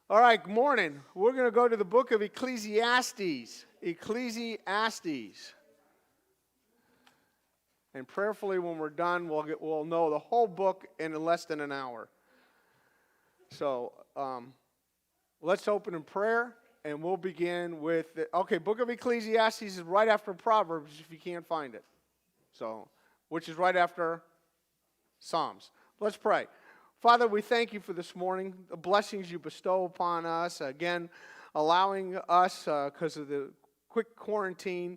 All right, good morning. We're going to go to the book of Ecclesiastes. Ecclesiastes. And prayerfully, when we're done, we'll know the whole book in less than an hour. So let's open in prayer, and we'll begin with book of Ecclesiastes is right after Proverbs if you can't find it. So, which is right after Psalms. Let's pray. Father, we thank you for this morning, the blessings you bestow upon us. Again, allowing us, because of the quick quarantine,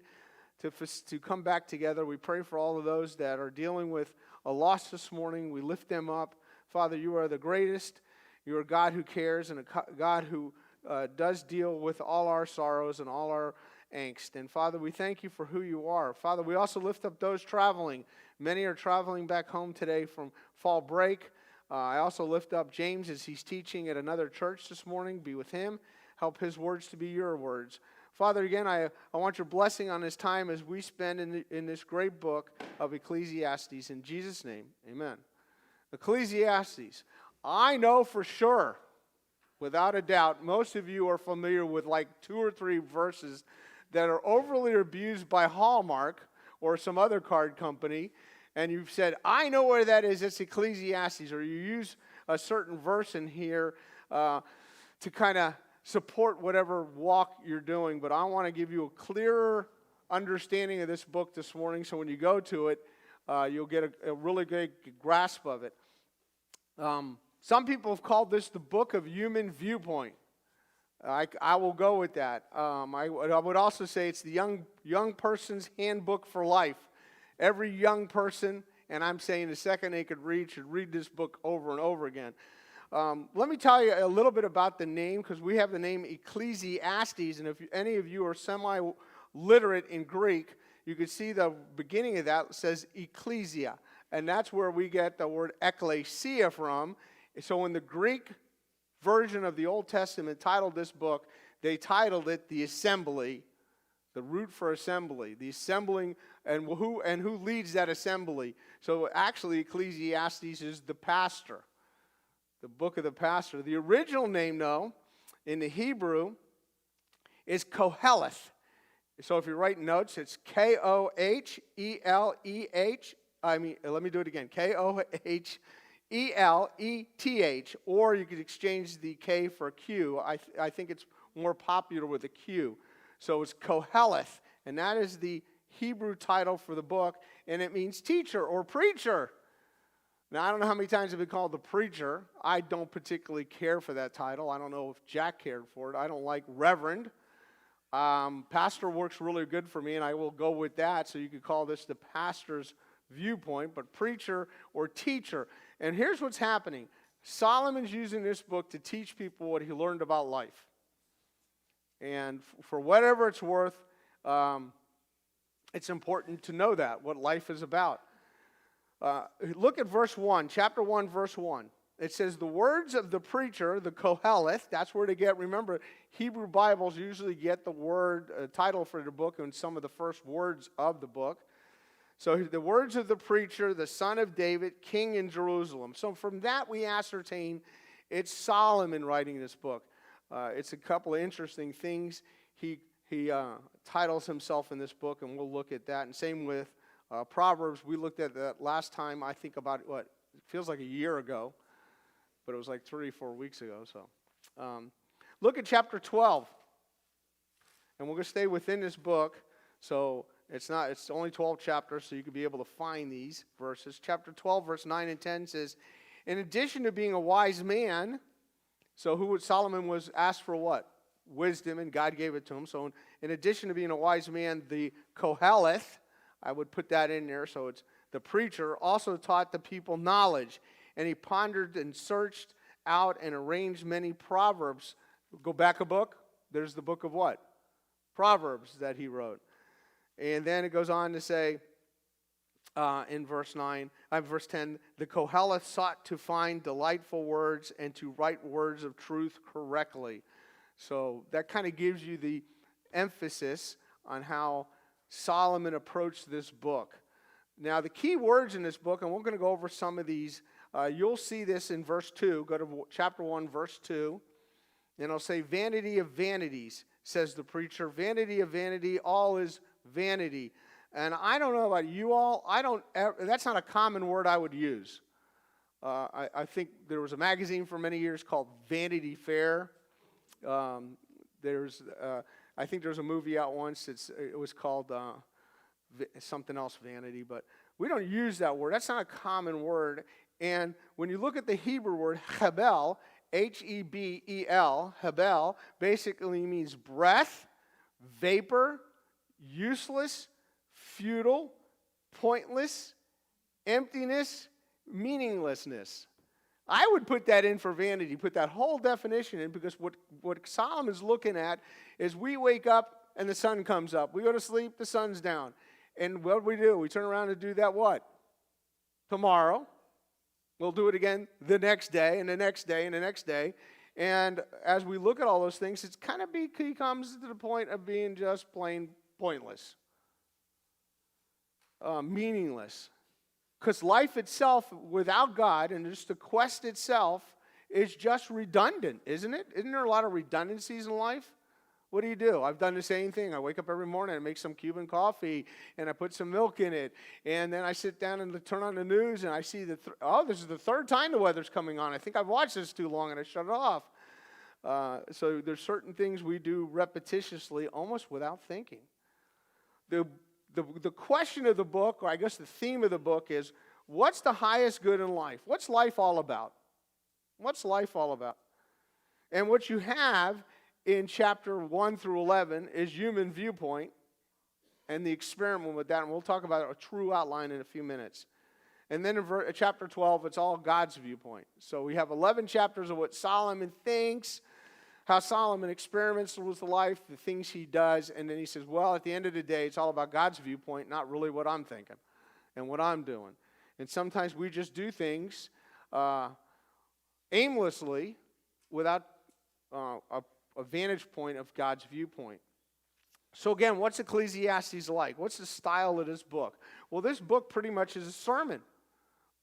to come back together. We pray for all of those that are dealing with a loss this morning. We lift them up. Father, you are the greatest. You are a God who cares and a God who does deal with all our sorrows and all our angst. And Father, we thank you for who you are. Father, we also lift up those traveling. Many are traveling back home today from fall break. I also lift up James as he's teaching at another church this morning. Be with him. Help his words to be your words. Father, again, I want your blessing on this time as we spend in this great book of Ecclesiastes. In Jesus' name, amen. Ecclesiastes. I know for sure, without a doubt, most of you are familiar with like 2 or 3 verses that are overly abused by Hallmark or some other card company. And you've said, I know where that is, it's Ecclesiastes, or you use a certain verse in here to kind of support whatever walk you're doing. But I want to give you a clearer understanding of this book this morning, so when you go to it, you'll get a really good grasp of it. Some people have called this the book of human viewpoint. I will go with that. I would also say it's the young person's handbook for life. Every young person, and I'm saying the second they could read, should read this book over and over again. Let me tell you a little bit about the name, because we have the name Ecclesiastes, and if any of you are semi-literate in Greek, you can see the beginning of that says ecclesia, and that's where we get the word ecclesia from. So in the Greek version of the Old Testament titled this book, they titled it the assembly, the root for assembly, the assembling, and who leads that assembly. So actually Ecclesiastes is the pastor, the book of the pastor. The original name, though, in the Hebrew is Koheleth. So if you're writing notes, it's Koheleth. Let me do it again. Koheleth, or you could exchange the K for a Q. I think it's more popular with a Q. So it's Koheleth, and that is the Hebrew title for the book, and it means teacher or preacher. Now, I don't know how many times I've been called the preacher. I don't particularly care for that title. I don't know if Jack cared for it. I don't like reverend. Pastor works really good for me, and I will go with that. So you could call this the pastor's viewpoint, but preacher or teacher. And here's what's happening. Solomon's using this book to teach people what he learned about life. And for whatever it's worth, it's important to know that, what life is about. Look at verse 1, chapter 1, verse 1. It says, the words of the preacher, the Koheleth, that's where they get, remember, Hebrew Bibles usually get the word, title for the book and some of the first words of the book. So the words of the preacher, the son of David, king in Jerusalem. So from that we ascertain it's Solomon writing this book. It's a couple of interesting things. He titles himself in this book, and we'll look at that. And same with Proverbs. We looked at that last time, I think about, it feels like a year ago, but it was like 3 or 4 weeks ago. So look at chapter 12. And we're going to stay within this book. So it's only 12 chapters, so you can be able to find these verses. Chapter 12, verse 9 and 10 says, in addition to being a wise man, so Solomon was asked for what? Wisdom, and God gave it to him. So in addition to being a wise man, the Koheleth, I would put that in there, so it's the preacher, also taught the people knowledge. And he pondered and searched out and arranged many proverbs. Go back a book. There's the book of what? Proverbs that he wrote. And then it goes on to say, in verse 10, the Koheleth sought to find delightful words and to write words of truth correctly. So that kind of gives you the emphasis on how Solomon approached this book. Now, the key words in this book, and we're going to go over some of these, you'll see this in verse 2. Go to chapter 1, verse 2. And it'll say, vanity of vanities, says the preacher. Vanity of vanity, all is vanity. And I don't know about you all. That's not a common word I would use. I think there was a magazine for many years called Vanity Fair. I think there was a movie out once. It was called something else, Vanity. But we don't use that word. That's not a common word. And when you look at the Hebrew word, hebel, Hebel, hebel, basically means breath, vapor, useless, futile, pointless, emptiness, meaninglessness. I would put that in for vanity, put that whole definition in, because what Solomon's looking at is we wake up and the sun comes up. We go to sleep, the sun's down. And what do? We turn around and do that what? Tomorrow. We'll do it again the next day and the next day and the next day. And as we look at all those things, it's kind of comes to the point of being just plain pointless, meaningless. Because life itself without God and just the quest itself is just redundant, isn't it? Isn't there a lot of redundancies in life? What do? I've done the same thing. I wake up every morning and make some Cuban coffee, and I put some milk in it. And then I sit down and turn on the news, and I see this is the third time the weather's coming on. I think I've watched this too long, and I shut it off. So there's certain things we do repetitiously, almost without thinking. The question of the book, or I guess the theme of the book, is what's the highest good in life? What's life all about? What's life all about? And what you have in chapter 1 through 11 is human viewpoint and the experiment with that. And we'll talk about a true outline in a few minutes. And then in chapter 12, it's all God's viewpoint. So we have 11 chapters of what Solomon thinks, how Solomon experiments with life, the things he does. And then he says, well, at the end of the day, it's all about God's viewpoint, not really what I'm thinking and what I'm doing. And sometimes we just do things aimlessly without a vantage point of God's viewpoint. So again, what's Ecclesiastes like? What's the style of this book? Well, this book pretty much is a sermon.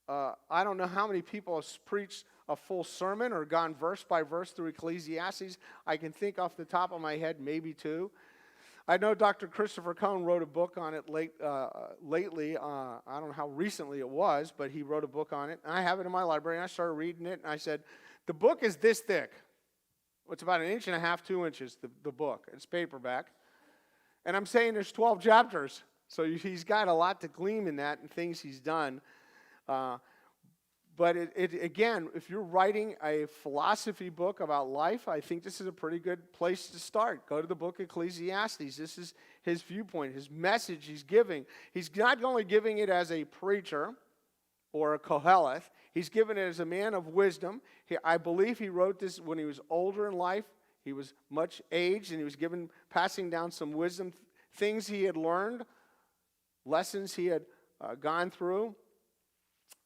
I don't know how many people have preached a full sermon or gone verse by verse through Ecclesiastes. I can think off the top of my head, maybe two. I know Dr. Christopher Cohn wrote a book on it lately. I don't know how recently it was, but he wrote a book on it. And I have it in my library, and I started reading it, and I said, the book is this thick. It's about 1.5 inches, 2 inches, the book. It's paperback. And I'm saying there's 12 chapters. So he's got a lot to glean in that and things he's done. But again, if you're writing a philosophy book about life, I think this is a pretty good place to start. Go to the book of Ecclesiastes. This is his viewpoint, his message he's giving. He's not only giving it as a preacher or a Koheleth. He's given it as a man of wisdom. I believe he wrote this when he was older in life. He was much aged, and he was passing down some wisdom, things he had learned, lessons he had gone through.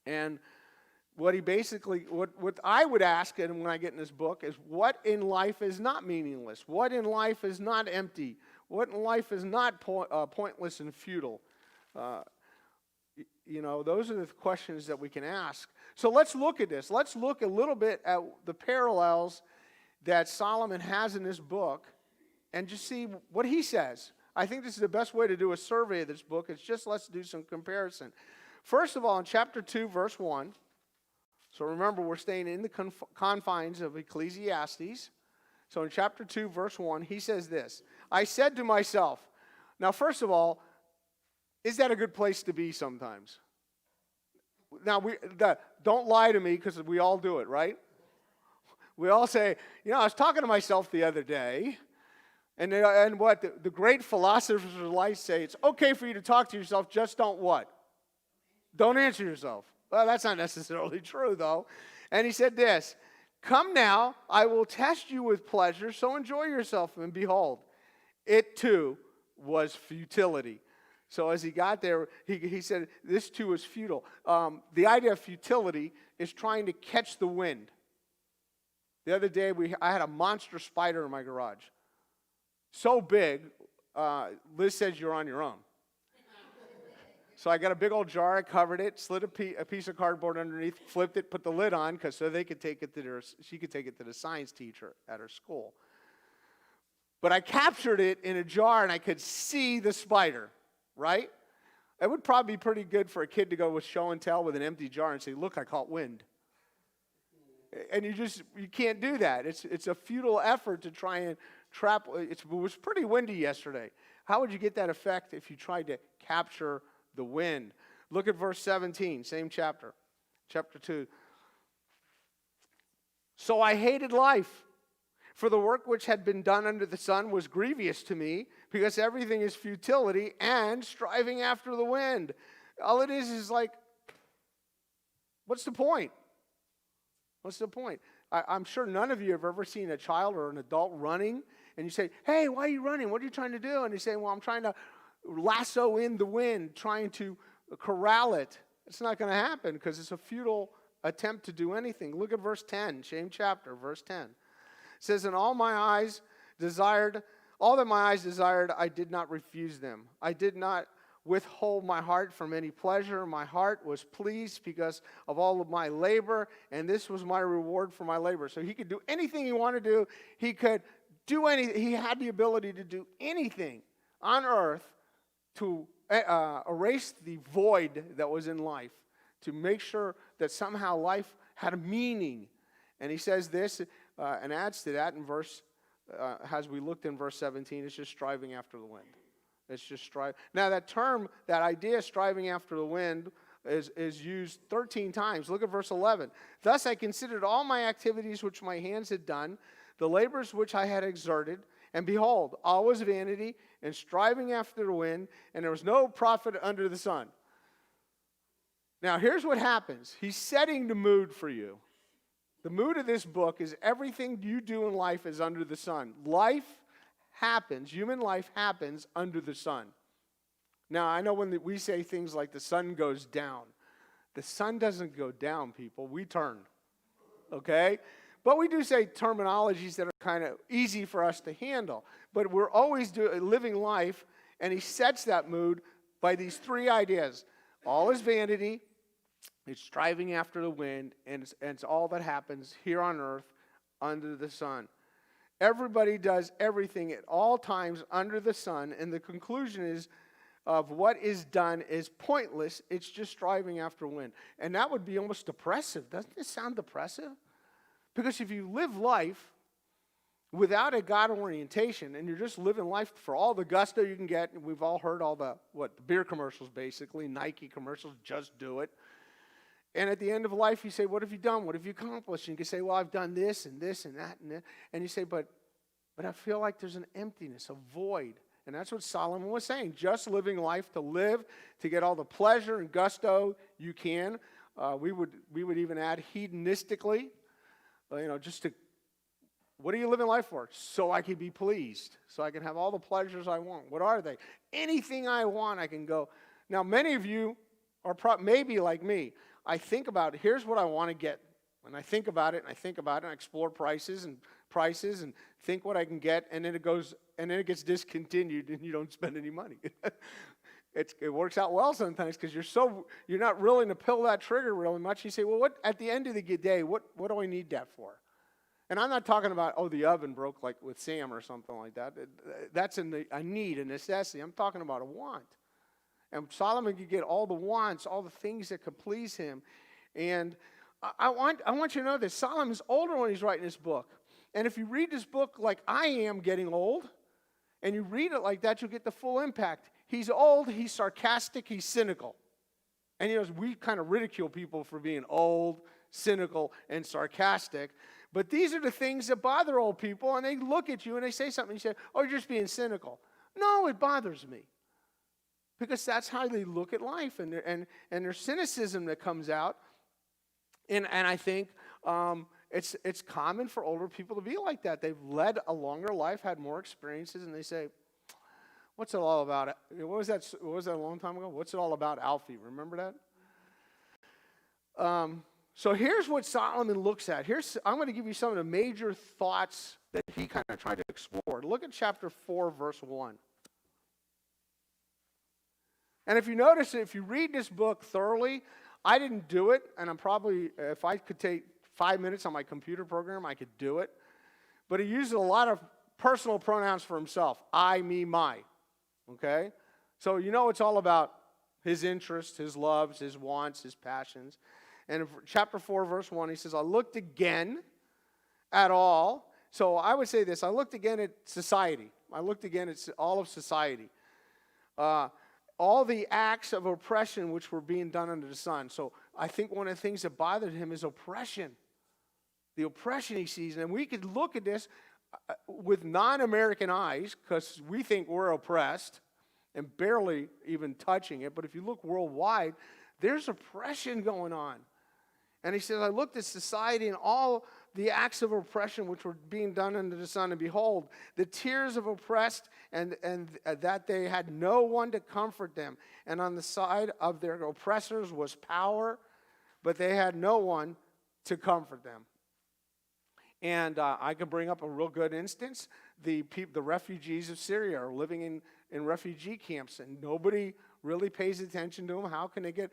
And what I would ask him when I get in this book is, what in life is not meaningless? What in life is not empty? What in life is not pointless and futile? Those are the questions that we can ask. So let's look at this. Let's look a little bit at the parallels that Solomon has in this book and just see what he says. I think this is the best way to do a survey of this book. It's just let's do some comparison. First of all, in chapter 2, verse 1, so remember we're staying in the confines of Ecclesiastes. So in chapter 2, verse 1, he says this, I said to myself, now first of all, is that a good place to be sometimes? Now, don't lie to me, because we all do it, right? We all say, I was talking to myself the other day, and what the great philosophers of life say, it's okay for you to talk to yourself, just don't what? Don't answer yourself. Well, that's not necessarily true, though. And he said this, come now, I will test you with pleasure, so enjoy yourself, and behold, it too was futility. So as he got there, he said, this too is futile. The idea of futility is trying to catch the wind. The other day, I had a monster spider in my garage. So big, Liz says you're on your own. So I got a big old jar, I covered it, slid a piece of cardboard underneath, flipped it, put the lid on, so they could take it to she could take it to the science teacher at her school. But I captured it in a jar, and I could see the spider, right? It would probably be pretty good for a kid to go with show and tell with an empty jar and say, look, I caught wind. And you can't do that. It's a futile effort to try and trap. It was pretty windy yesterday. How would you get that effect if you tried to capture the wind? Look at verse 17, same chapter 2. So I hated life, for the work which had been done under the sun was grievous to me, because everything is futility and striving after the wind. All it is like, what's the point? What's the point? I'm sure none of you have ever seen a child or an adult running, and you say, hey, why are you running? What are you trying to do? And they say, well, I'm trying to lasso in the wind, trying to corral it. It's not going to happen because it's a futile attempt to do anything. Look at verse 10, same chapter, verse 10. It says, and all that my eyes desired, I did not refuse them. I did not withhold my heart from any pleasure. My heart was pleased because of all of my labor, and this was my reward for my labor. So he could do anything he wanted to do. He could do anything. He had the ability to do anything on earth to erase the void that was in life, to make sure that somehow life had a meaning. And he says this and adds to that in verse, as we looked in verse 17, it's just striving after the wind. It's just strive. Now that term, that idea, striving after the wind, is used 13 times. Look at verse 11. Thus I considered all my activities which my hands had done, the labors which I had exerted, and behold, all was vanity and striving after the wind, and there was no profit under the sun. Now here's what happens. He's setting the mood for you. The mood of this book is everything you do in life is under the sun. Human life happens under the sun. Now, I know when we say things like the sun goes down. The sun doesn't go down, people. We turn, okay? But we do say terminologies that are kind of easy for us to handle. But we're always living life, and he sets that mood by these three ideas. All is vanity, it's striving after the wind, and it's all that happens here on earth under the sun. Everybody does everything at all times under the sun, and the conclusion is of what is done is pointless. It's just striving after wind. And that would be almost depressive. Doesn't it sound depressive? Because if you live life without a God orientation, and you're just living life for all the gusto you can get, and we've all heard all the beer commercials basically, Nike commercials, just do it. And at the end of life, you say, what have you done? What have you accomplished? And you can say, well, I've done this and this and that and that. And you say, but I feel like there's an emptiness, a void. And that's what Solomon was saying. Just living life to live, to get all the pleasure and gusto you can. We would even add hedonistically, just to, what are you living life for? So I can be pleased. So I can have all the pleasures I want. What are they? Anything I want, I can go. Now, many of you are maybe like me. I think about, here's what I want to get. When I think about it, and I explore prices and think what I can get, and then it gets discontinued, and you don't spend any money. It works out well sometimes because you're not willing to pull that trigger really much. You say, well, what at the end of the day, what do I need that for? And I'm not talking about, the oven broke like with Sam or something like that. That's a need, a necessity. I'm talking about a want. And Solomon could get all the wants, all the things that could please him. And I want you to know that Solomon's older when he's writing this book. And if you read this book like I am getting old, and you read it like that, you'll get the full impact. He's old, he's sarcastic, he's cynical. And we kind of ridicule people for being old, cynical, and sarcastic. But these are the things that bother old people, and they look at you and they say something, and you say, oh, you're just being cynical. No, it bothers me. Because that's how they look at life, and there's cynicism that comes out. And I think it's common for older people to be like that. They've led a longer life, had more experiences, and they say, what's it all about? What was that a long time ago? What's it all about, Alfie? Remember that? So here's what Solomon looks at. I'm going to give you some of the major thoughts that he kind of tried to explore. Look at chapter 4, verse 1. And if you notice, if you read this book thoroughly, I didn't do it, and I'm probably, if I could take 5 minutes on my computer program, I could do it. But he uses a lot of personal pronouns for himself. I, me, my. Okay? So you know it's all about his interests, his loves, his wants, his passions. And in chapter 4, verse 1, he says, I looked again at all. So I would say this. I looked again at society. I looked again at all of society. All the acts of oppression which were being done under the sun. So I think one of the things that bothered him is oppression. The oppression he sees. And we could look at this with non-American eyes because we think we're oppressed and barely even touching it. But if you look worldwide, there's oppression going on. And he says, I looked at society and all the acts of oppression which were being done under the sun, and behold, the tears of oppressed, and that they had no one to comfort them. And on the side of their oppressors was power, but they had no one to comfort them. And I can bring up a real good instance. The refugees of Syria are living in refugee camps, and nobody really pays attention to them. How can they get...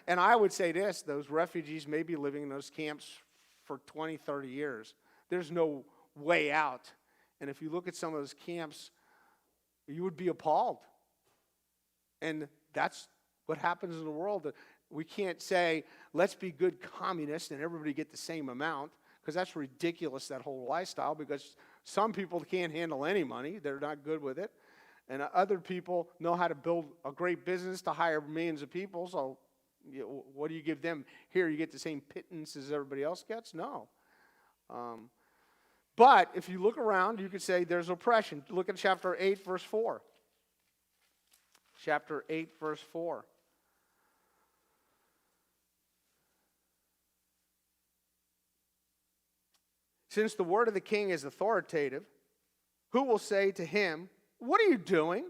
And I would say this, those refugees may be living in those camps for 20, 30 years. There's no way out. And if you look at some of those camps, you would be appalled. And that's what happens in the world. We can't say, let's be good communists and everybody get the same amount, because that's ridiculous, that whole lifestyle, because some people can't handle any money. They're not good with it. And other people know how to build a great business to hire millions of people, so what do you give them? Here, you get the same pittance as everybody else gets? No. But if you look around, you could say there's oppression. Look at chapter 8, verse 4. Chapter 8, verse 4. Since the word of the king is authoritative, who will say to him, what are you doing?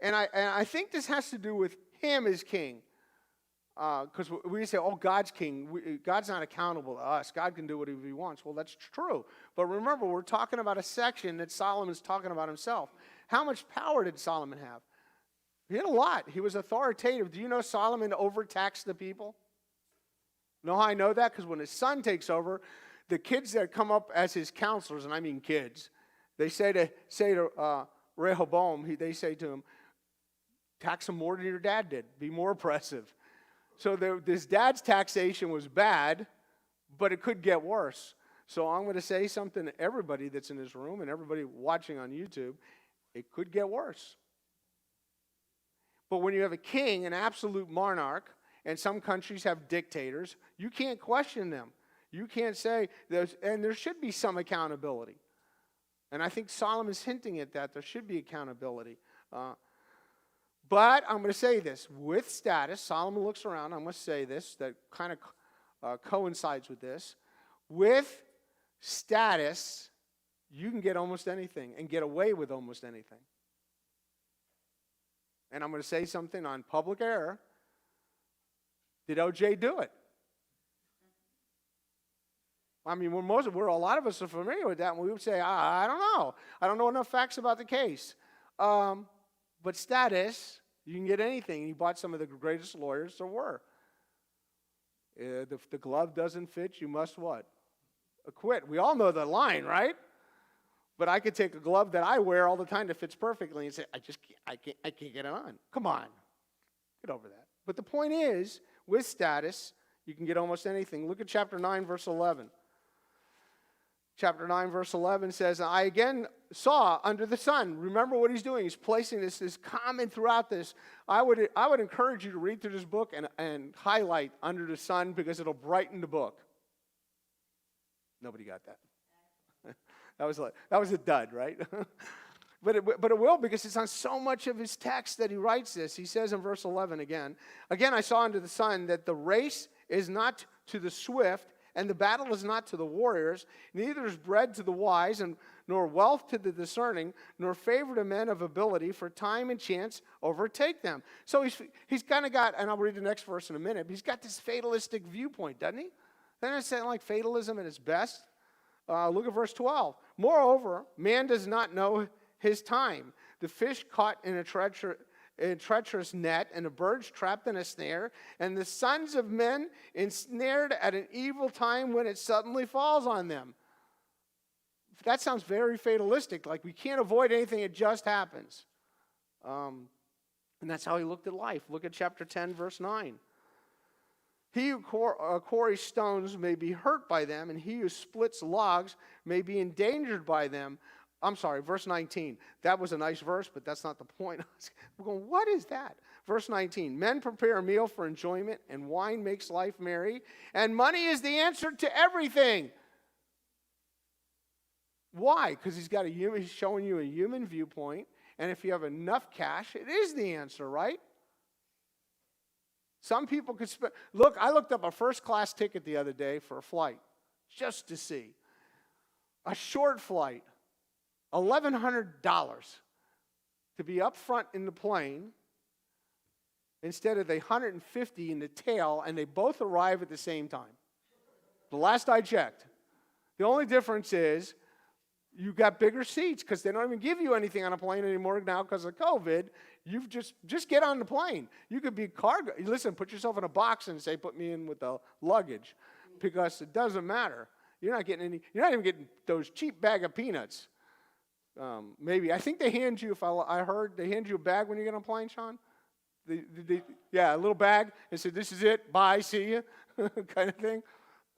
And I think this has to do with him as king. Because we say, oh, God's king. God's not accountable to us. God can do whatever he wants. Well, that's true. But remember, we're talking about a section that Solomon's talking about himself. How much power did Solomon have? He had a lot. He was authoritative. Do you know Solomon overtaxed the people? Know how I know that? Because when his son takes over, the kids that come up as his counselors, and I mean kids, they say to Rehoboam, they say to him, tax him more than your dad did. Be more oppressive. So this dad's taxation was bad, but it could get worse. So I'm going to say something to everybody that's in this room and everybody watching on YouTube. It could get worse. But when you have a king, an absolute monarch, and some countries have dictators, you can't question them. You can't say, and there should be some accountability. And I think Solomon's hinting at that. There should be accountability. But I'm going to say this. With status, Solomon looks around. I'm going to say this that kind of coincides with this. With status, you can get almost anything and get away with almost anything. And I'm going to say something on public air. Did OJ do it? I mean, a lot of us are familiar with that, and we would say, I don't know. I don't know enough facts about the case. But status, you can get anything. He bought some of the greatest lawyers there were. If the glove doesn't fit, you must what? Acquit. We all know the line, right? But I could take a glove that I wear all the time that fits perfectly and say, I can't get it on. Come on. Get over that. But the point is, with status, you can get almost anything. Look at chapter 9, verse 11. Chapter 9, verse 11 says, I again saw under the sun. Remember what he's doing. He's placing this comment throughout this. I would encourage you to read through this book and highlight under the sun because it'll brighten the book. Nobody got that. that was a dud, right? But it will, because it's on so much of his text that he writes this. He says in verse 11 again, I saw under the sun that the race is not to the swift, and the battle is not to the warriors, neither is bread to the wise, and nor wealth to the discerning, nor favor to men of ability, for time and chance overtake them. So he's kind of got, and I'll read the next verse in a minute, but he's got this fatalistic viewpoint, doesn't he? Doesn't it sound like fatalism at its best? Look at verse 12. Moreover, man does not know his time. The fish caught in a in treacherous net, and the birds trapped in a snare, and the sons of men ensnared at an evil time when it suddenly falls on them. That sounds very fatalistic, like we can't avoid anything, it just happens. And that's how he looked at life. Look at chapter 10, verse 9. He who quarries stones may be hurt by them, and he who splits logs may be endangered by them. I'm sorry, verse 19. That was a nice verse, but that's not the point. We're going, what is that? Verse 19. Men prepare a meal for enjoyment, and wine makes life merry, and money is the answer to everything. Why? Because he's showing you a human viewpoint, and if you have enough cash, it is the answer, right? Some people could spend. Look, I looked up a first-class ticket the other day for a flight, just to see. A short flight, $1,100 to be up front in the plane instead of the $150 in the tail, and they both arrive at the same time. The last I checked. The only difference is you got bigger seats because they don't even give you anything on a plane anymore now because of COVID. You've just get on the plane. You could be cargo. Listen, put yourself in a box and say, put me in with the luggage, because it doesn't matter. You're not even getting those cheap bag of peanuts. Maybe. I think they hand you, I heard, they hand you a bag when you get on a plane, Sean? Yeah, a little bag, and say, this is it, bye, see you, kind of thing.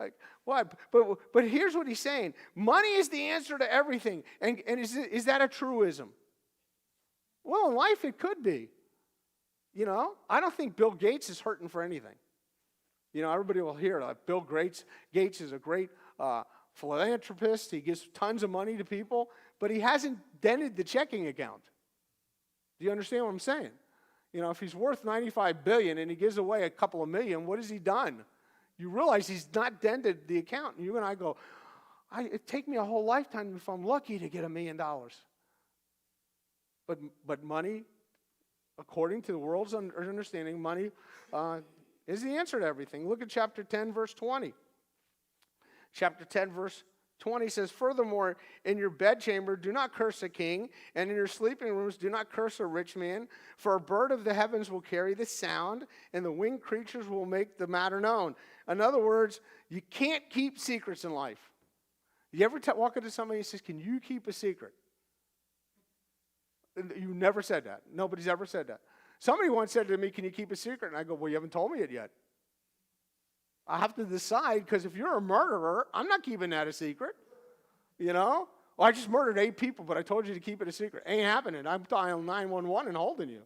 Like, what? But here's what he's saying. Money is the answer to everything. And is that a truism? Well, in life it could be. You know, I don't think Bill Gates is hurting for anything. You know, everybody will hear like Bill Gates is a great philanthropist. He gives tons of money to people, but he hasn't dented the checking account. Do you understand what I'm saying? You know, if he's worth $95 billion and he gives away a couple of million, what has he done? You realize he's not dented the account. And you and I go, it'd take me a whole lifetime if I'm lucky to get $1 million. But money, according to the world's understanding, money is the answer to everything. Look at chapter 10, verse 20. Chapter 10, verse 20 says, furthermore, in your bedchamber do not curse a king, and in your sleeping rooms do not curse a rich man, for a bird of the heavens will carry the sound, and the winged creatures will make the matter known. In other words, you can't keep secrets in life. You ever walk into somebody and says, can you keep a secret? You never said that. Nobody's ever said that. Somebody once said to me, can you keep a secret? And I go, well, you haven't told me it yet. I have to decide, because if you're a murderer, I'm not keeping that a secret. You know? Well, I just murdered 8 people, but I told you to keep it a secret. Ain't happening. I'm dialing 911 and holding you.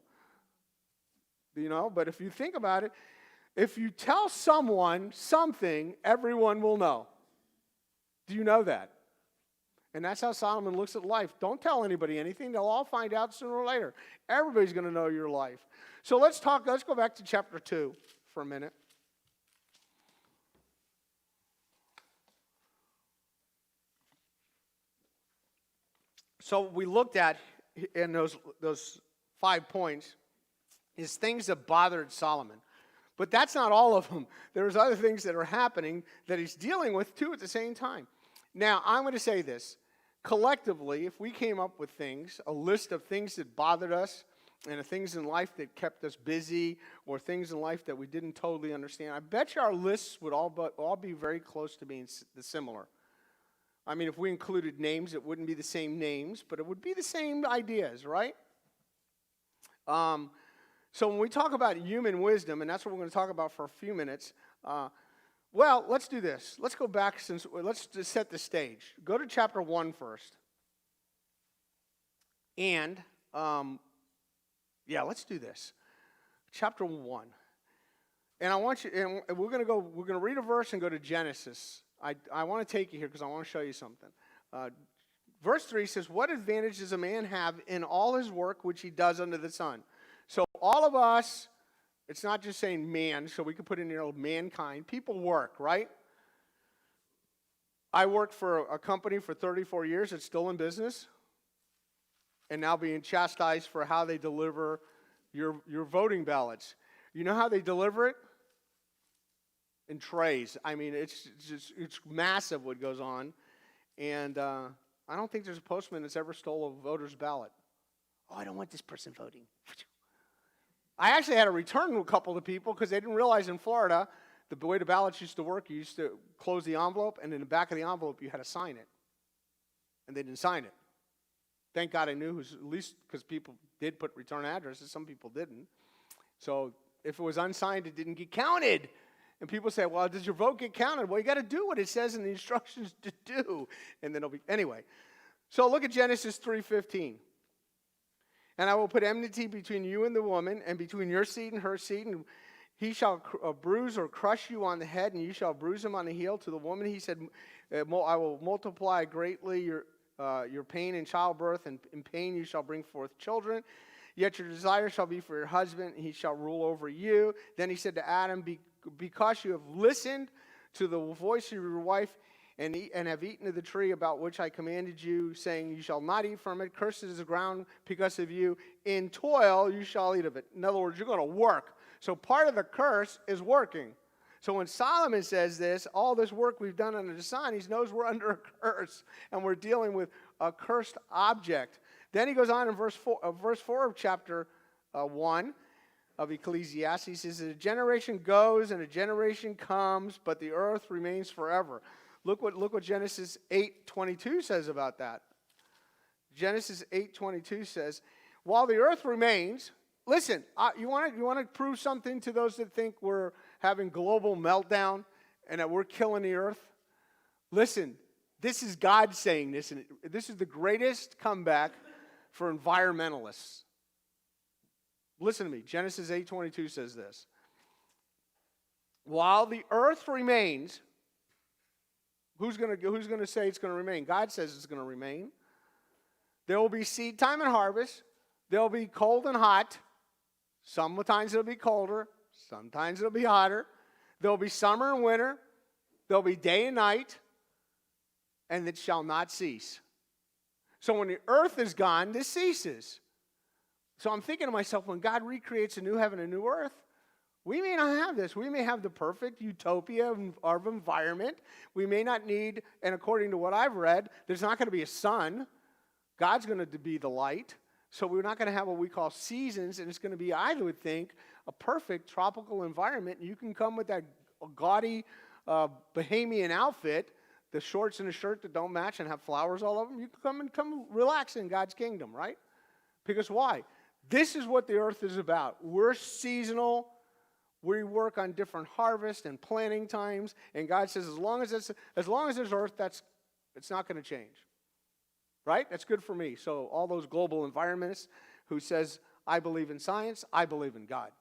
You know? But if you think about it, if you tell someone something, everyone will know. Do you know that? And that's how Solomon looks at life. Don't tell anybody anything. They'll all find out sooner or later. Everybody's going to know your life. So let's go back to chapter 2 for a minute. So we looked at in those 5 points is things that bothered Solomon. But that's not all of them. There's other things that are happening that he's dealing with too at the same time. Now, I'm going to say this. Collectively, if we came up with things, a list of things that bothered us and the things in life that kept us busy or things in life that we didn't totally understand, I bet you our lists would all be very close to being similar. I mean, if we included names, it wouldn't be the same names, but it would be the same ideas, right? So when we talk about human wisdom, and that's what we're going to talk about for a few minutes, well, let's do this. Let's go back, let's just set the stage. Go to chapter 1 first. And, let's do this. Chapter 1. And I want you, and we're going to read a verse and go to Genesis. I want to take you here because I want to show you something. Verse 3 says, what advantage does a man have in all his work which he does under the sun? So all of us, it's not just saying man, so we could put in here mankind. People work, right? I worked for a company for 34 years that's still in business and now being chastised for how they deliver your voting ballots. You know how they deliver it? In trays. I mean, it's massive what goes on. And I don't think there's a postman that's ever stole a voter's ballot. Oh, I don't want this person voting. I actually had to return a couple of people because they didn't realize in Florida, the way the ballots used to work, you used to close the envelope, and in the back of the envelope, you had to sign it. And they didn't sign it. Thank God I knew, at least because people did put return addresses. Some people didn't. So if it was unsigned, it didn't get counted. And people say, well, does your vote get counted? Well, you got to do what it says in the instructions to do. And then it'll be, anyway. So look at Genesis 3:15. And I will put enmity between you and the woman, and between your seed and her seed, and he shall bruise or crush you on the head, and you shall bruise him on the heel. To the woman he said, I will multiply greatly your pain in childbirth, and in pain you shall bring forth children. Yet your desire shall be for your husband, and he shall rule over you. Then he said to Adam, because you have listened to the voice of your wife, and have eaten of the tree about which I commanded you, saying, you shall not eat from it. Cursed is the ground because of you. In toil you shall eat of it. In other words, you're going to work. So part of the curse is working. So when Solomon says this, all this work we've done under the sun, he knows we're under a curse, and we're dealing with a cursed object. Then he goes on in verse 4 of chapter 1 of Ecclesiastes. He says, a generation goes and a generation comes, but the earth remains forever. Look what Genesis 8:22 says about that. Genesis 8:22 says, while the earth remains, listen, you want to prove something to those that think we're having global meltdown and that we're killing the earth? Listen, this is God saying this, and this is the greatest comeback for environmentalists. Listen to me. Genesis 8:22 says this. While the earth remains, who's going to say it's going to remain? God says it's going to remain. There will be seed time and harvest. There will be cold and hot. Sometimes it'll be colder. Sometimes it'll be hotter. There will be summer and winter. There will be day and night. And it shall not cease. So when the earth is gone, this ceases. So I'm thinking to myself, when God recreates a new heaven and a new earth, we may not have this. We may have the perfect utopia of environment. We may not need, and according to what I've read, there's not going to be a sun. God's going to be the light. So we're not going to have what we call seasons, and it's going to be, I would think, a perfect tropical environment. You can come with that gaudy Bahamian outfit, the shorts and the shirt that don't match and have flowers all over them. You can come relax in God's kingdom, right? Because why? This is what the earth is about. We're seasonal. We work on different harvest and planting times, and God says as long as there's earth, it's not going to change. Right? That's good for me. So all those global environmentalists who says, I believe in science, I believe in God.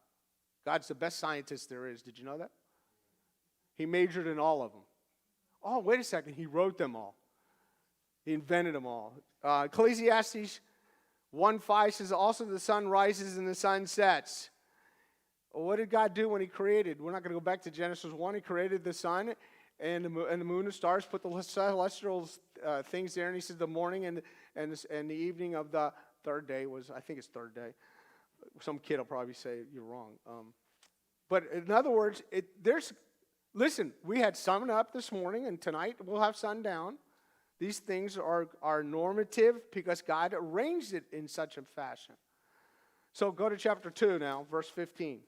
God's the best scientist there is. Did you know that? He majored in all of them. Oh, wait a second. He wrote them all. He invented them all. Ecclesiastes 1:5 says, also the sun rises and the sun sets. Well, what did God do when he created? We're not going to go back to Genesis 1. He created the sun and the moon and stars, put the celestial things there, and he says the morning and the evening of the third day was, I think it's third day. Some kid will probably say you're wrong. But in other words, listen, we had sun up this morning, and tonight we'll have sun down. These things are normative because God arranged it in such a fashion. So go to chapter 2 now, verse 15.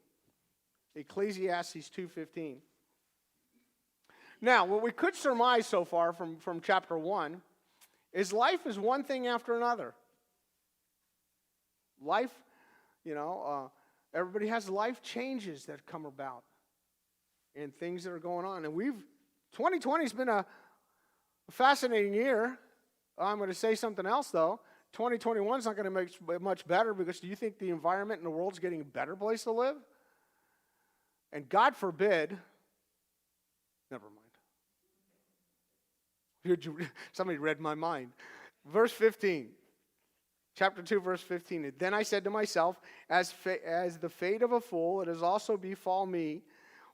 Ecclesiastes 2:15. Now, what we could surmise so far from chapter 1 is life is one thing after another. Life, everybody has life changes that come about and things that are going on. And 2020 has been a fascinating year. I'm going to say something else, though. 2021 is not going to make it much better because do you think the environment in the world is getting a better place to live? And God forbid, never mind. Somebody read my mind. Verse 15, chapter 2, verse 15. Then I said to myself, as the fate of a fool, it has also befall me.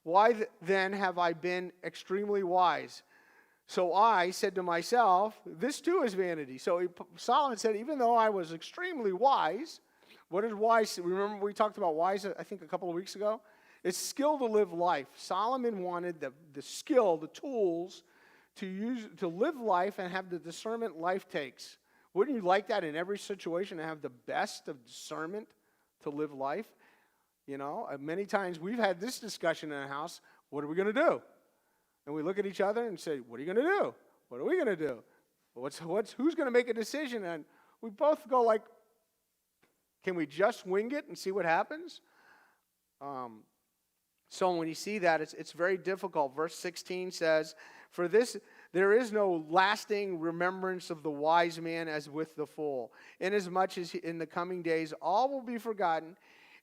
Why then have I been extremely wise? So I said to myself, this too is vanity. So Solomon said, even though I was extremely wise, what is wise? Remember we talked about wise, I think, a couple of weeks ago? It's skill to live life. Solomon wanted the skill, the tools to live life and have the discernment life takes. Wouldn't you like that in every situation to have the best of discernment to live life? Many times we've had this discussion in the house. What are we going to do? And we look at each other and say, what are you going to do? What are we going to do? Who's going to make a decision? And we both go like, can we just wing it and see what happens? So when you see that, it's very difficult. Verse 16 says, for this, there is no lasting remembrance of the wise man as with the fool. Inasmuch as in the coming days all will be forgotten,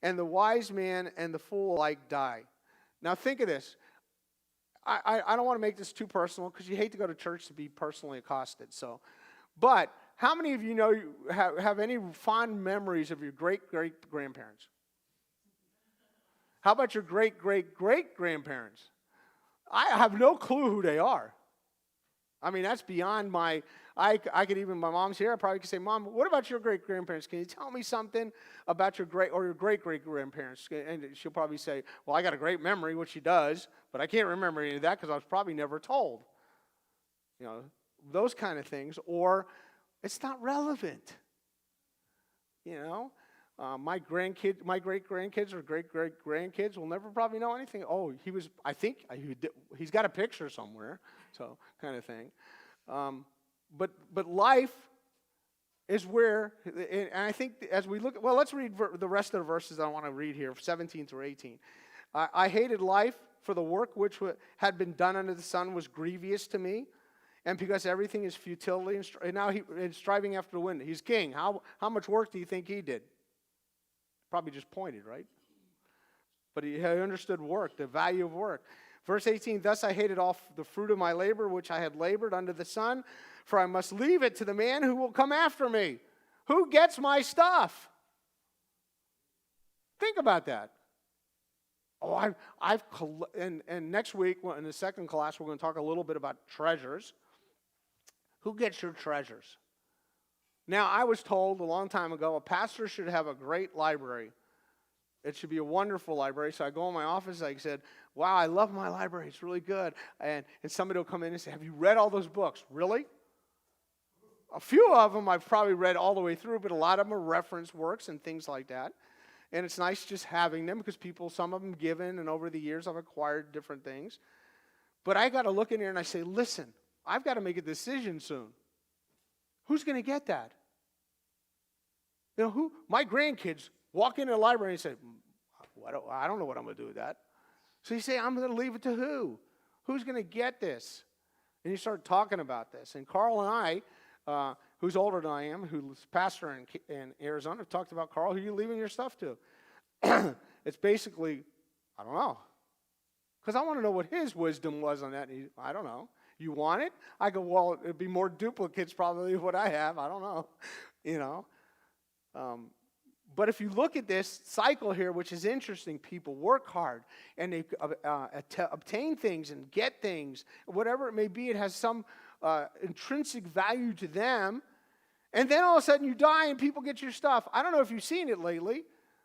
and the wise man and the fool alike die. Now think of this. I don't want to make this too personal because you hate to go to church to be personally accosted. But how many of you know have any fond memories of your great-great-grandparents? How about your great-great-great-grandparents? I have no clue who they are. I mean, that's beyond my, I could even, my mom's here, I probably could say, Mom, what about your great-grandparents? Can you tell me something about your great-great-grandparents? And she'll probably say, well, I got a great memory, which she does, but I can't remember any of that because I was probably never told. Those kind of things. Or it's not relevant. My great-grandkids or great-great-grandkids will never probably know anything. Oh, he's got a picture somewhere, so kind of thing. But life is where, and I think as we look, let's read the rest of the verses I want to read here, 17 through 18. I hated life, for the work which had been done under the sun was grievous to me, and because everything is futility, and now he's striving after the wind. He's king. How much work do you think he did? Probably just pointed, right? But he understood work, the value of work. Verse 18, thus I hated all the fruit of my labor, which I had labored under the sun, for I must leave it to the man who will come after me. Who gets my stuff? Think about that. Oh, and next week, in the second class, we're going to talk a little bit about treasures. Who gets your treasures? Now, I was told a long time ago, a pastor should have a great library. It should be a wonderful library. So I go in my office, I said, wow, I love my library. It's really good. And somebody will come in and say, have you read all those books? Really? A few of them I've probably read all the way through, but a lot of them are reference works and things like that. And it's nice just having them because some of them given, and over the years I've acquired different things. But I got to look in here and I say, listen, I've got to make a decision soon. Who's going to get that? My grandkids walk into the library and say, I don't know what I'm going to do with that. So you say, I'm going to leave it to who? Who's going to get this? And you start talking about this. And Carl and I, who's older than I am, who's pastor in Arizona, have talked about, Carl, who are you leaving your stuff to? It's basically, I don't know. Because I want to know what his wisdom was on that. I don't know. You want it? I go, well, it'd be more duplicates probably of what I have. I don't know. But if you look at this cycle here, which is interesting, people work hard and they obtain things and get things, whatever it may be, it has some intrinsic value to them. And then all of a sudden you die and people get your stuff. I don't know if you've seen it lately.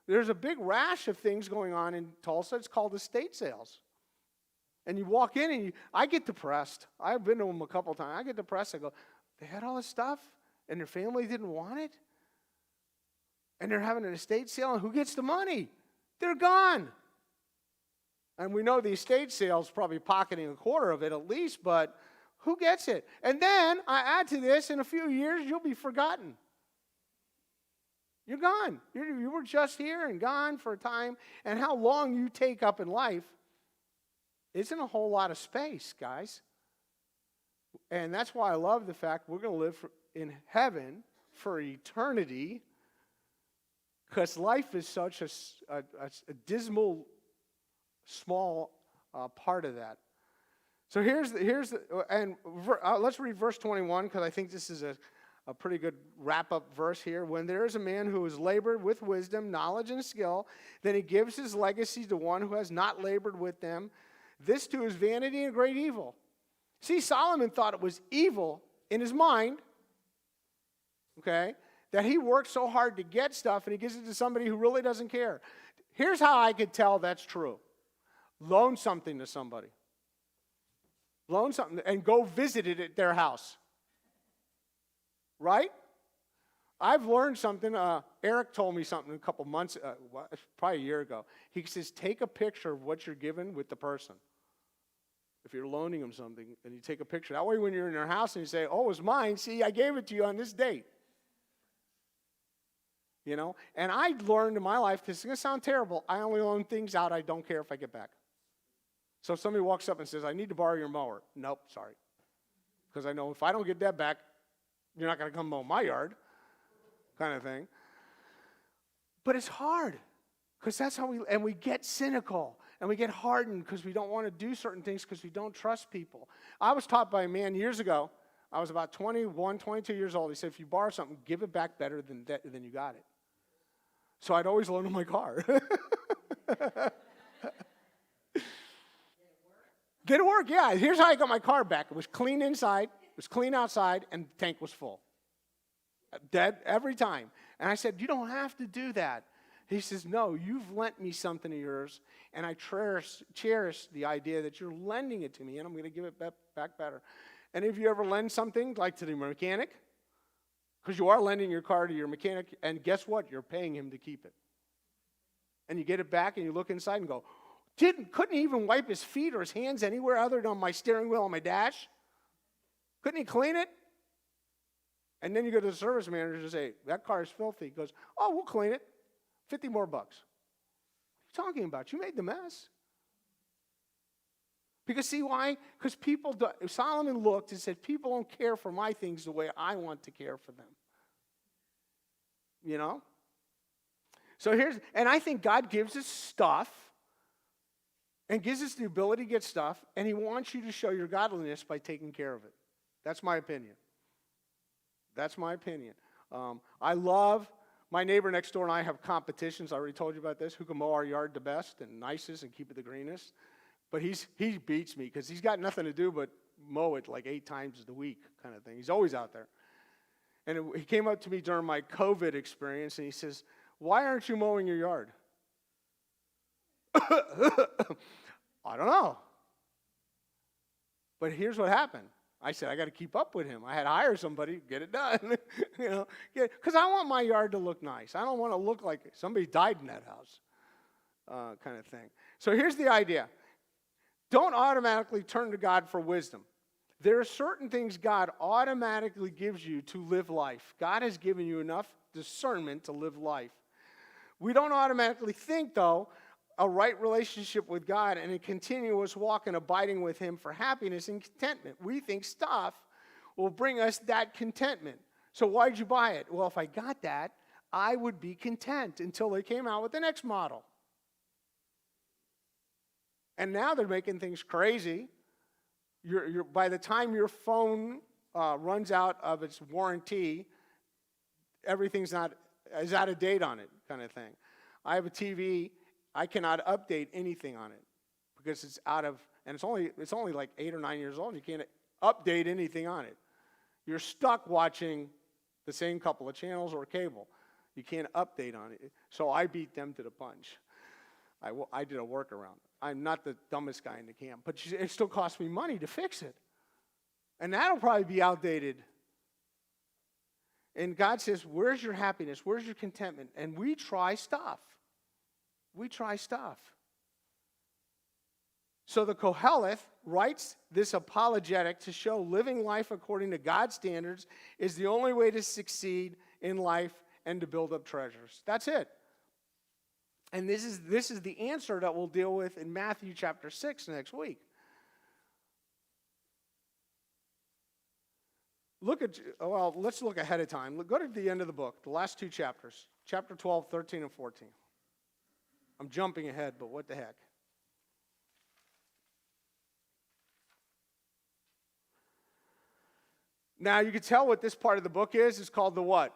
There's a big rash of things going on in Tulsa. It's called estate sales. And you walk in and I get depressed. I've been to them a couple times. I get depressed. I go, they had all this stuff and their family didn't want it? And they're having an estate sale, and who gets the money? They're gone. And we know the estate sale is probably pocketing a quarter of it at least, but who gets it? And then I add to this, in a few years, you'll be forgotten. You're gone. You were just here and gone for a time. And how long you take up in life isn't a whole lot of space, guys. And that's why I love the fact we're going to live in heaven for eternity, because life is such a dismal, small part of that. So let's read verse 21, because I think this is a pretty good wrap-up verse here. When there is a man who has labored with wisdom, knowledge, and skill, then he gives his legacy to one who has not labored with them. This too is vanity and great evil. See, Solomon thought it was evil in his mind, okay, that he worked so hard to get stuff and he gives it to somebody who really doesn't care. Here's how I could tell that's true. Loan something to somebody. Loan something and go visit it at their house. Right? I've learned something. Eric told me something a couple months, probably a year ago. He says, take a picture of what you're given with the person. If you're loaning them something, and you take a picture. That way when you're in their house and you say, oh, it's mine. See, I gave it to you on this date. You know? And I learned in my life, because it's going to sound terrible, I only loan things out I don't care if I get back. So if somebody walks up and says, I need to borrow your mower. Nope, sorry. Because I know if I don't get that back, you're not going to come mow my yard, kind of thing. But it's hard, because that's how we get cynical. And we get hardened because we don't want to do certain things because we don't trust people. I was taught by a man years ago. I was about 21, 22 years old. He said, if you borrow something, give it back better than you got it. So I'd always loan him my car. Did it work? Yeah. Here's how I got my car back. It was clean inside, it was clean outside, and the tank was full. Dead every time. And I said, you don't have to do that. He says, no, you've lent me something of yours, and I cherish the idea that you're lending it to me, and I'm going to give it back better. And if you ever lend something, like to the mechanic, because you are lending your car to your mechanic, and guess what? You're paying him to keep it. And you get it back, and you look inside and go, couldn't he even wipe his feet or his hands anywhere other than on my steering wheel on my dash? Couldn't he clean it? And then you go to the service manager and say, that car is filthy. He goes, oh, we'll clean it. $50 more. What are you talking about? You made the mess. Because see why? Because Solomon looked and said, people don't care for my things the way I want to care for them. You know? So and I think God gives us stuff and gives us the ability to get stuff, and he wants you to show your godliness by taking care of it. That's my opinion. That's my opinion. I love my neighbor next door and I have competitions. I already told you about this. Who can mow our yard the best and nicest and keep it the greenest? But he beats me because he's got nothing to do but mow it like 8 times a week kind of thing. He's always out there. And he came up to me during my COVID experience and he says, why aren't you mowing your yard? I don't know. But here's what happened. I said, I got to keep up with him. I had to hire somebody, get it done, because I want my yard to look nice. I don't want to look like somebody died in that house, kind of thing. So here's the idea. Don't automatically turn to God for wisdom. There are certain things God automatically gives you to live life. God has given you enough discernment to live life. We don't automatically think, though, a right relationship with God and a continuous walk and abiding with him for happiness and contentment. We think stuff will bring us that contentment. So why'd you buy it? Well, if I got that, I would be content until they came out with the next model. And now they're making things crazy. By the time your phone runs out of its warranty, everything's is out of date on it, kind of thing. I have a TV. I cannot update anything on it because it's out of, and it's only like 8 or 9 years old. You can't update anything on it. You're stuck watching the same couple of channels or cable. You can't update on it. So I beat them to the punch. I did a workaround. I'm not the dumbest guy in the camp, but it still cost me money to fix it. And that'll probably be outdated. And God says, where's your happiness? Where's your contentment? And we try stuff. We try stuff. So the Koheleth writes this apologetic to show living life according to God's standards is the only way to succeed in life and to build up treasures. That's it. And this is the answer that we'll deal with in Matthew chapter 6 next week. Let's look ahead of time. Go to the end of the book, the last 2 chapters, chapter 12, 13, and 14. I'm jumping ahead, but what the heck? Now, you can tell what this part of the book is. It's called the what?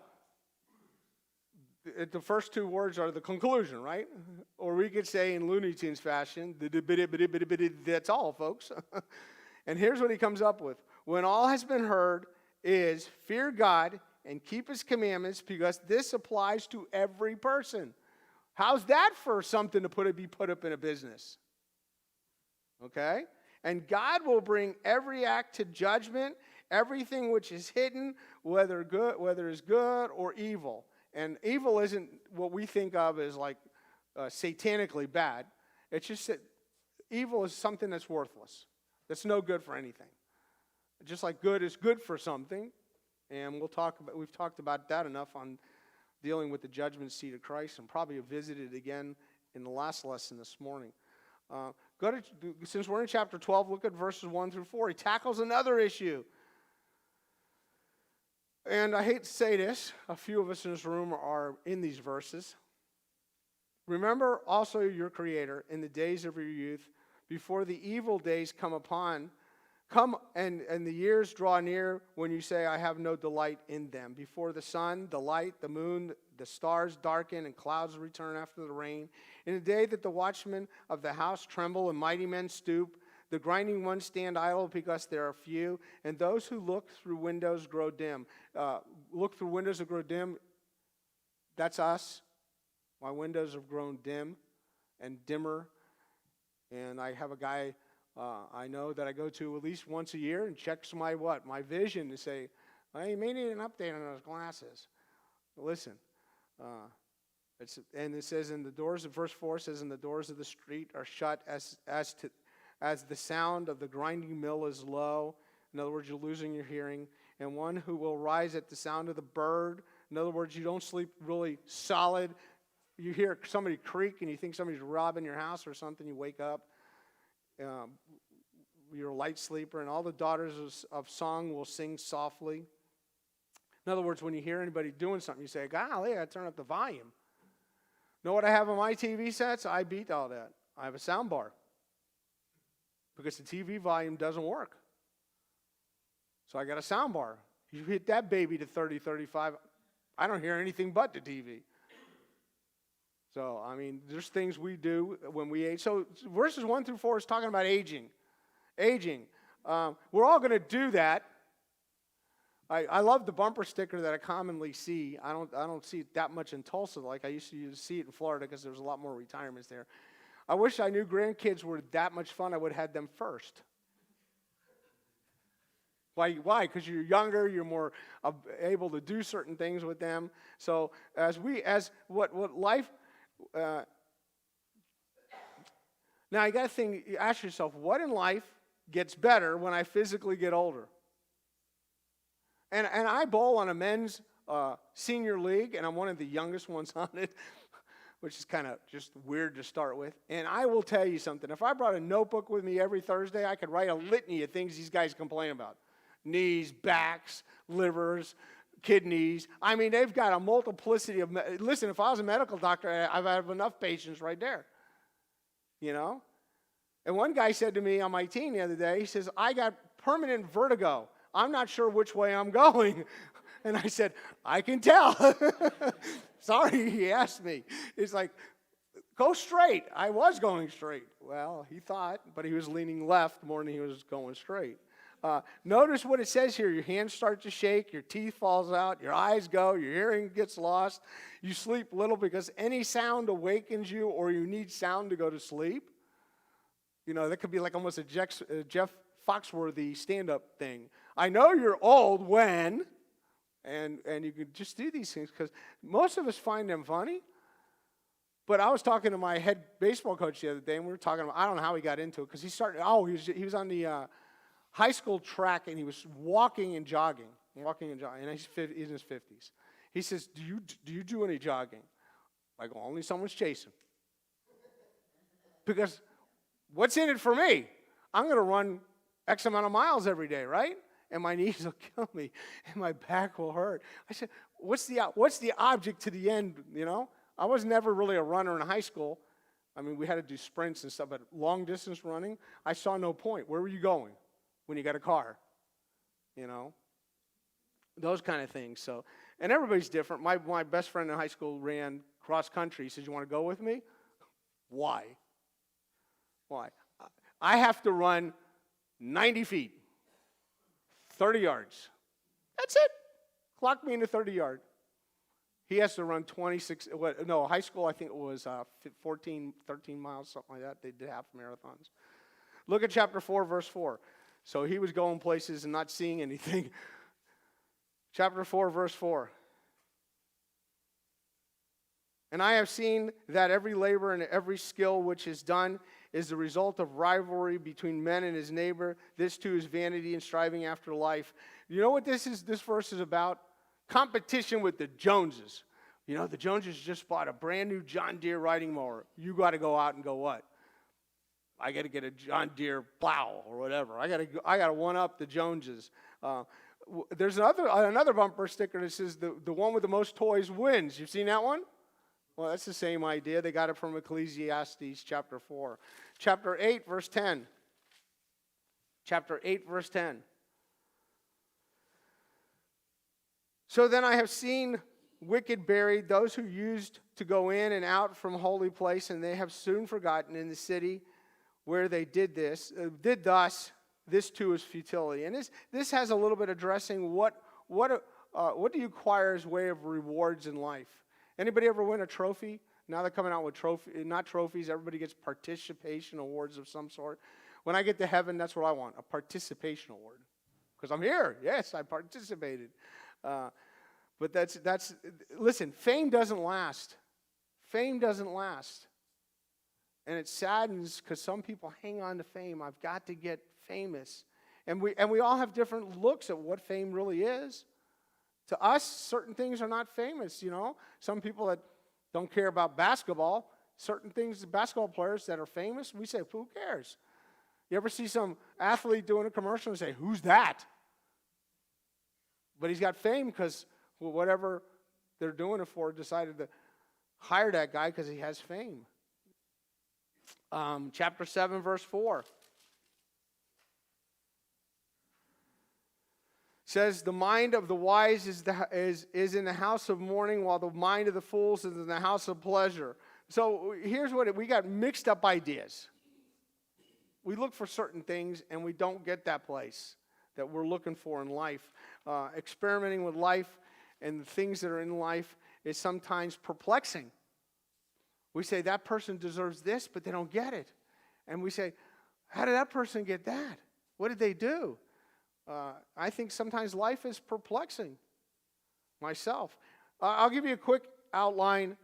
The first 2 words are the conclusion, right? Or we could say in Looney Tunes fashion, that's all, folks. And here's what he comes up with. When all has been heard is fear God and keep his commandments because this applies to every person. How's that for something to be put up in a business? Okay? And God will bring every act to judgment everything which is hidden, whether is good or evil. And evil isn't what we think of as like satanically bad. It's just that evil is something that's worthless, that's no good for anything. Just like good is good for something, and we've talked about that enough on dealing with the judgment seat of Christ, and probably have visited again in the last lesson this morning. Since we're in chapter 12, look at verses 1 through 4. He tackles another issue. And I hate to say this, a few of us in this room are in these verses. Remember also your Creator in the days of your youth, before the evil days come and the years draw near when you say, I have no delight in them. Before the sun, the light, the moon, the stars darken, and clouds return after the rain. In the day that the watchmen of the house tremble and mighty men stoop, the grinding ones stand idle because there are few, and those who look through windows grow dim. Look through windows that grow dim, that's us. My windows have grown dim and dimmer, and I have a guy I know that I go to at least once a year and checks my vision to say, well, you may need an update on those glasses. Listen, and it says in the doors of verse 4 says, and the doors of the street are shut as the sound of the grinding mill is low. In other words, you're losing your hearing. And one who will rise at the sound of the bird. In other words, you don't sleep really solid. You hear somebody creak and you think somebody's robbing your house or something. You wake up. You're a light sleeper. And all the daughters of song will sing softly. In other words, when you hear anybody doing something, you say, golly, I got to turn up the volume. Know what I have on my TV sets? I beat all that. I have a sound bar. Because the TV volume doesn't work. So I got a sound bar. You hit that baby to 30, 35, I don't hear anything but the TV. So, I mean, there's things we do when we age. So verses 1 through 4 is talking about aging. Aging. We're all going to do that. I love the bumper sticker that I commonly see. I don't see it that much in Tulsa like I used to see it in Florida because there's a lot more retirements there. I wish I knew grandkids were that much fun. I would have had them first. Why? Because you're younger, you're more able to do certain things with them. So what life. Now you got to ask yourself, what in life gets better when I physically get older? And I bowl on a men's senior league, and I'm one of the youngest ones on it. Which is kind of just weird to start with. And I will tell you something. If I brought a notebook with me every Thursday, I could write a litany of things these guys complain about. Knees, backs, livers, kidneys. I mean, they've got a multiplicity of... Listen, if I was a medical doctor, I'd have enough patients right there. You know? And one guy said to me on my team the other day, he says, I got permanent vertigo. I'm not sure which way I'm going. And I said, I can tell. Sorry, he asked me. He's like, go straight. I was going straight. Well, he thought, but he was leaning left more than he was going straight. Notice what it says here. Your hands start to shake. Your teeth falls out. Your eyes go. Your hearing gets lost. You sleep little because any sound awakens you or you need sound to go to sleep. You know, that could be like almost a Jeff Foxworthy stand-up thing. I know you're old when... And you could just do these things because most of us find them funny. But I was talking to my head baseball coach the other day, and we were talking about, I don't know how he got into it, because he was on the high school track, and he was walking and jogging, and he's in his 50s. He says, do you do any jogging? I go, only someone's chasing. Because what's in it for me? I'm going to run X amount of miles every day, right? And my knees will kill me, and my back will hurt. I said, what's the object to the end, you know? I was never really a runner in high school. I mean, we had to do sprints and stuff, but long distance running, I saw no point. Where were you going when you got a car? You know? Those kind of things. So, and everybody's different. My best friend in high school ran cross country. He says, you want to go with me? Why? I have to run 90 feet. 30 yards. That's it. Clock me into 30 yard. He has to run 26, high school I think it was 14, 13 miles, something like that. They did half marathons. Look at chapter 4, verse 4. So he was going places and not seeing anything. Chapter 4, verse 4. And I have seen that every labor and every skill which is done is the result of rivalry between men and his neighbor. This too is vanity and striving after life. You know what this verse is about? Competition with the Joneses. You know, the Joneses just bought a brand new John Deere riding mower. You got to go out and go what? I got to get a John Deere plow or whatever. I got to one up the Joneses. There's another bumper sticker that says the one with the most toys wins. You've seen that one? Well, that's the same idea. They got it from Ecclesiastes chapter 4. Chapter 8, verse 10. Chapter 8, verse 10. So then I have seen wicked buried, those who used to go in and out from holy place, and they have soon forgotten in the city where they did thus. This too is futility. And this has a little bit addressing what do you acquire as way of rewards in life? Anybody ever win a trophy? Now they're coming out with not trophies. Everybody gets participation awards of some sort. When I get to heaven, that's what I want, a participation award. Because I'm here. Yes, I participated. But listen, fame doesn't last. Fame doesn't last. And it saddens because some people hang on to fame. I've got to get famous. And we all have different looks at what fame really is. To us, certain things are not famous, you know. Some people that don't care about basketball, certain things, basketball players that are famous, we say, who cares? You ever see some athlete doing a commercial and say, who's that? But he's got fame because whatever they're doing it for decided to hire that guy because he has fame. Chapter 7, verse 4. Says, the mind of the wise is in the house of mourning, while the mind of the fools is in the house of pleasure. So here's we got mixed up ideas. We look for certain things, and we don't get that place that we're looking for in life. Experimenting with life and the things that are in life is sometimes perplexing. We say, that person deserves this, but they don't get it. And we say, how did that person get that? What did they do? I think sometimes life is perplexing myself. I'll give you a quick outline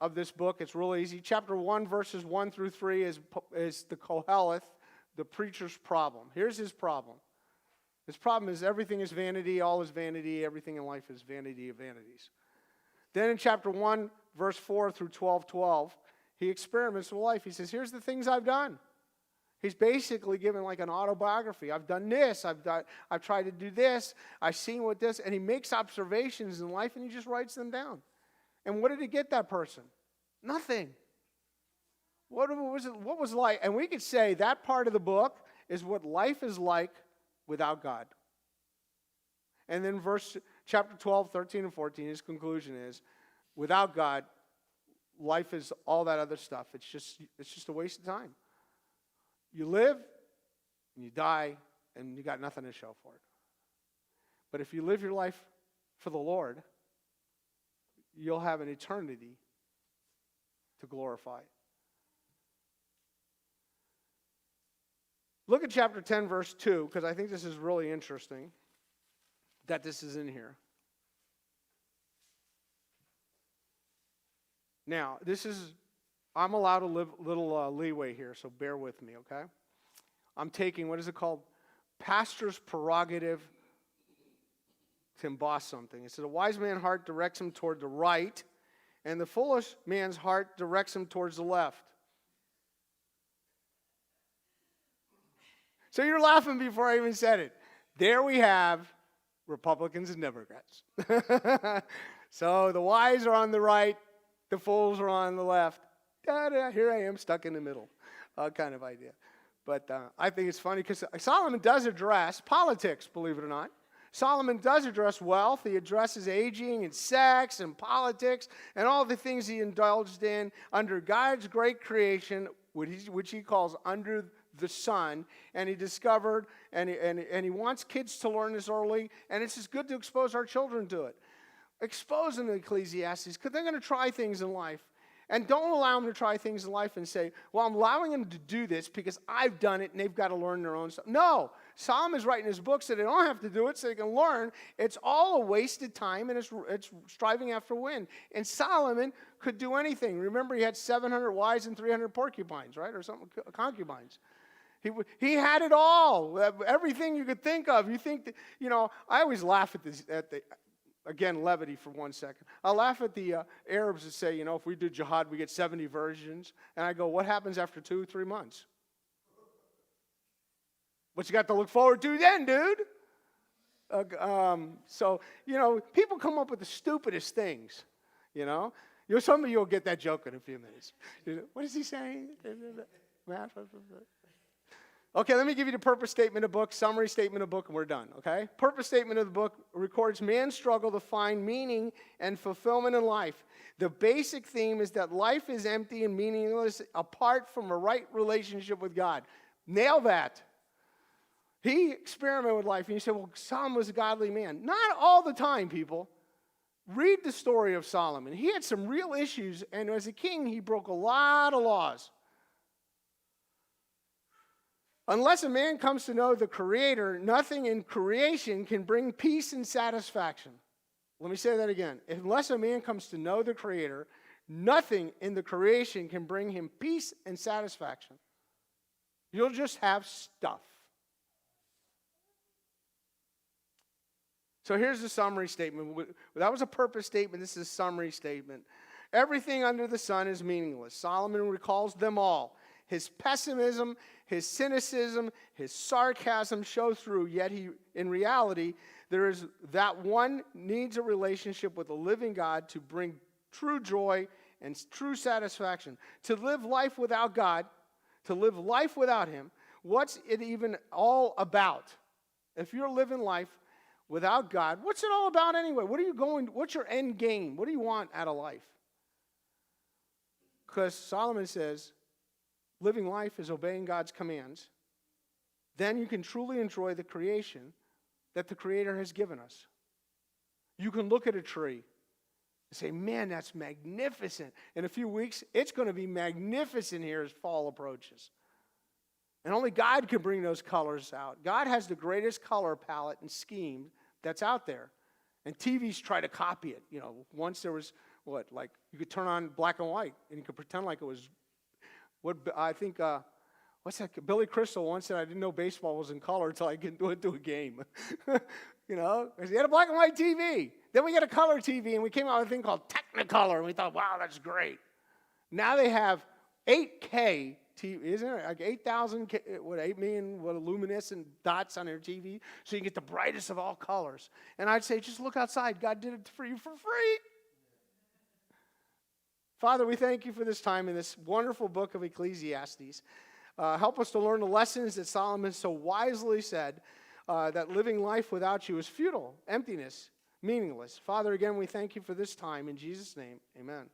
of this book. It's really easy. Chapter 1, verses 1 through 3 is the Koheleth, the preacher's problem. Here's his problem. His problem is everything is vanity, all is vanity, everything in life is vanity of vanities. Then in chapter 1, verse 4 through 12:12, he experiments with life. He says, here's the things I've done. He's basically given like an autobiography. I've done this. I've tried to do this. I've seen what this. And he makes observations in life and he just writes them down. And what did it get that person? Nothing. What was life? And we could say that part of the book is what life is like without God. And then chapter 12, 13, and 14, his conclusion is, without God, life is all that other stuff. It's just a waste of time. You live, and you die, and you got nothing to show for it. But if you live your life for the Lord, you'll have an eternity to glorify. Look at chapter 10, verse 2, because I think this is really interesting that this is in here. Now, I'm allowed a little leeway here, so bear with me, okay? I'm taking, what is it called? Pastor's prerogative to emboss something. It says, a wise man's heart directs him toward the right, and the foolish man's heart directs him towards the left. So you're laughing before I even said it. There we have Republicans and Democrats. So the wise are on the right, the fools are on the left. Here I am stuck in the middle, kind of idea. But I think it's funny because Solomon does address politics, believe it or not. Solomon does address wealth. He addresses aging and sex and politics and all the things he indulged in under God's great creation, which he calls under the sun. And he discovered, and he wants kids to learn this early, and it's just good to expose our children to it. Expose them to Ecclesiastes because they're going to try things in life. And don't allow them to try things in life and say, well, I'm allowing them to do this because I've done it and they've got to learn their own stuff. No. Solomon's writing his book so they don't have to do it, so they can learn. It's all a wasted time, and it's striving after wind. And Solomon could do anything. Remember, he had 700 wives and 300 porcupines, right, or something, concubines. He had it all, everything you could think of. You think that, I always laugh at the again, levity for 1 second. I laugh at the Arabs that say, if we do jihad, we get 70 virgins. And I go, what happens after 2-3 months? What you got to look forward to then, dude? So, people come up with the stupidest things, Some of you will get that joke in a few minutes. What is he saying? Okay, let me give you the purpose statement of the book, summary statement of the book, and we're done, okay? Purpose statement of the book records man's struggle to find meaning and fulfillment in life. The basic theme is that life is empty and meaningless apart from a right relationship with God. Nail that. He experimented with life, and you say, well, Solomon was a godly man. Not all the time, people. Read the story of Solomon. He had some real issues, and as a king, he broke a lot of laws. Unless a man comes to know the Creator, nothing in creation can bring peace and satisfaction. Let me say that again. Unless a man comes to know the Creator, nothing in the creation can bring him peace and satisfaction. You'll just have stuff. So here's the summary statement. That was a purpose statement. This is a summary statement. Everything under the sun is meaningless. Solomon recalls them all. His pessimism, his cynicism, his sarcasm show through, yet in reality, there is that one needs a relationship with a living God to bring true joy and true satisfaction. To live life without God, to live life without Him, what's it even all about? If you're living life without God, what's it all about anyway? What's your end game? What do you want out of life? Because Solomon says, living life is obeying God's commands. Then you can truly enjoy the creation that the Creator has given us. You can look at a tree and say, man, that's magnificent. In a few weeks, it's going to be magnificent here as fall approaches. And only God can bring those colors out. God has the greatest color palette and scheme that's out there. And TVs try to copy it. Once there was, you could turn on black and white, and you could pretend like it was, what's that? Billy Crystal once said, I didn't know baseball was in color until I went to a game. He had a black and white TV. Then we got a color TV, and we came out with a thing called Technicolor, and we thought, wow, that's great. Now they have 8K TV, isn't it? Like 8,000, 8 million luminescent dots on their TV, so you can get the brightest of all colors. And I'd say, just look outside. God did it for you for free. Father, we thank you for this time in this wonderful book of Ecclesiastes. Help us to learn the lessons that Solomon so wisely said, that living life without you is futile, emptiness, meaningless. Father, again, we thank you for this time. In Jesus' name, amen.